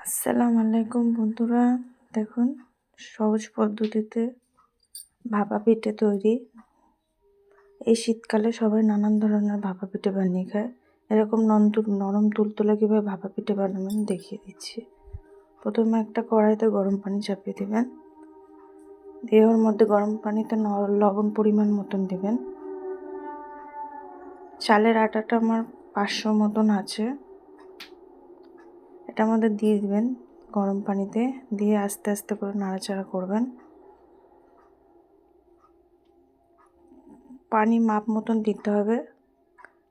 আসসালামু আলাইকুম বন্ধুরা, দেখুন সহজ পদ্ধতিতে ভাপা পিঠে তৈরি। এই শীতকালে সবাই নানান ধরনের ভাপা পিঠে বানিয়ে খায়। এরকম নরম তুলতুলে কীভাবে ভাপা পিঠে বানাবেন দেখিয়ে দিচ্ছি। প্রথমে একটা কড়াইতে গরম পানি চাপিয়ে দেবেন, দিয়ে ওর মধ্যে গরম পানিতে লবণ পরিমাণ মতন দেবেন। চালের আটাটা আমার 500 মতন আছে, এটার মধ্যে দিয়ে দিবেন গরম পানিতে, দিয়ে আস্তে আস্তে করে নাড়াচাড়া করবেন। পানি মাপ মতন দিতে হবে।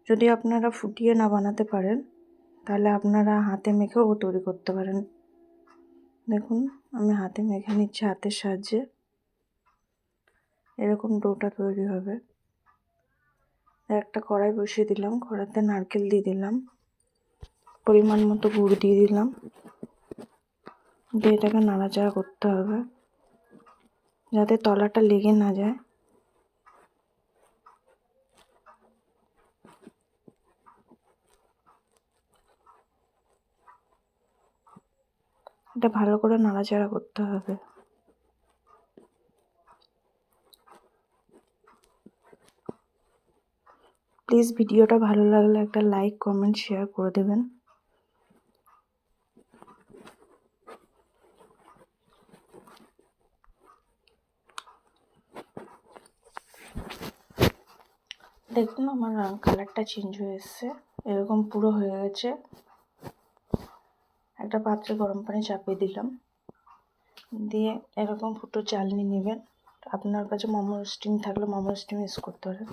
যদি আপনারা ফুটিয়ে না বানাতে পারেন তাহলে আপনারা হাতে মেখেও তৈরি করতে পারেন। দেখুন আমি হাতে মেখে নিচ্ছি, হাতের সাহায্যে এরকম ডোটা তৈরি হবে। একটা কড়াই বসিয়ে দিলাম, কড়াইতে নারকেল দিয়ে দিলাম, পরিমাণ মতো গুড় দিয়ে দিলাম, দিয়ে এটাকে নাড়াচাড়া করতে হবে যাতে তলাটা লেগে না যায়। এটা ভালো করে নাড়াচাড়া করতে হবে। প্লিজ ভিডিওটা ভালো লাগলে একটা লাইক, কমেন্ট, শেয়ার করে দেবেন। দেখুন আমার কালারটা চেঞ্জ হয়ে এসছে, এরকম পুরো হয়ে গেছে। একটা পাত্রে গরম পানি চাপিয়ে দিলাম, দিয়ে এরকম ফুটো চাল নিয়ে নেবেন। আপনার কাছে মোমো স্টিম থাকলে মোমো স্টিম ইউজ করতে পারেন।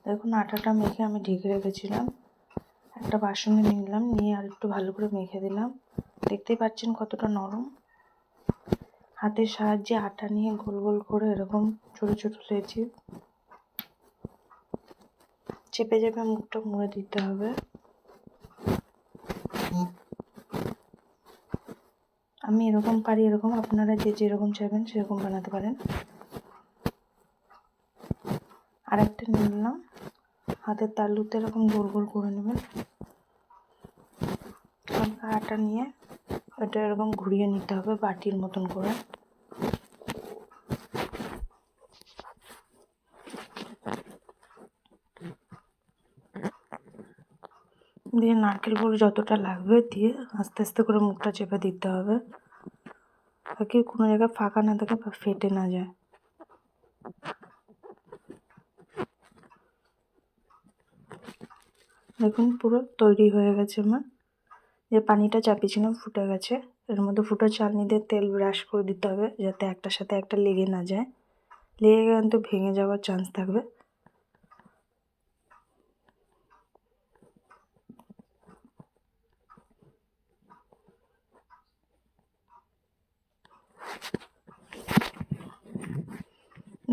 দেখুন আটাটা মেখে আমি ঢেকে রেখেছিলাম, একটা বাসনে নিলাম, নিয়ে আর একটু ভালো করে মেখে দিলাম। দেখতেই পাচ্ছেন কতটা নরম। হাতের সাহায্যে আটা নিয়ে গোল গোল করে এরকম ছোট ছোট লেচি চেপে চেপে মুখটা মুড়ে দিতে হবে। আমি এরকম পারি, এরকম আপনারা যে যেরকম চাইবেন সেরকম বানাতে পারেন। আর একটা নিয়ে নিলাম, হাতের তালুতে এরকম গোল গোল করে নেবেন। হালকা আটা নিয়ে এটা এরকম ঘুরিয়ে নিতে হবে বাটির মতন করে। দিয়ে নারকেল পুর যতটা লাগবে দিয়ে আস্তে আস্তে করে মুখটা চেপে দিতে হবে, তাকে কোনো জায়গায় ফাঁকা না থাকে বা ফেটে না যায়। দেখুন পুরো তৈরি হয়ে গেছে আমার। যে পানিটা চাপিয়েছিলাম ফুটে গেছে, এর মধ্যে ফুটো চালনি দিয়ে তেল ব্রাশ করে দিতে হবে যাতে একটার সাথে একটা লেগে না যায়। লেগে গেলে কিন্তু ভেঙে যাওয়ার চান্স থাকবে।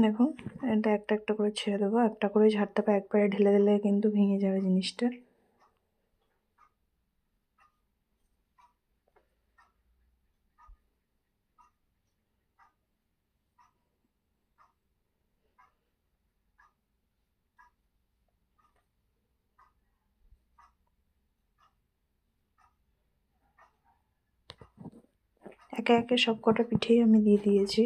দেখুন এটা একটা একটা করে ছেড়ে দেবো, একটা করে ঝাড়তে হবে, একবারে ঢেলে দিলে কিন্তু ভেঙে যাবে জিনিসটা। একে একে সব কটা পিঠেই আমি দিয়ে দিয়েছি।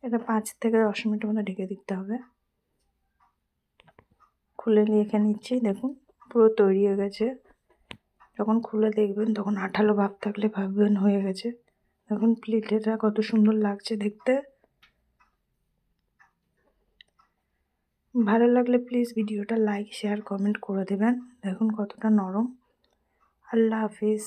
এটা 5 থেকে 10 মিনিটের মধ্যে ঢেকে দিতে হবে। খুলে রেখে নিচ্ছি, দেখুন পুরো তৈরি হয়ে গেছে। যখন খুলে দেখবেন তখন আঠালো ভাব থাকলে ভাববেন হয়ে গেছে। দেখুন প্লেটটা কত সুন্দর লাগছে দেখতে। ভালো লাগলে প্লিজ ভিডিওটা লাইক, শেয়ার, কমেন্ট করে দেবেন। দেখুন কতটা নরম। আল্লাহ হাফিজ।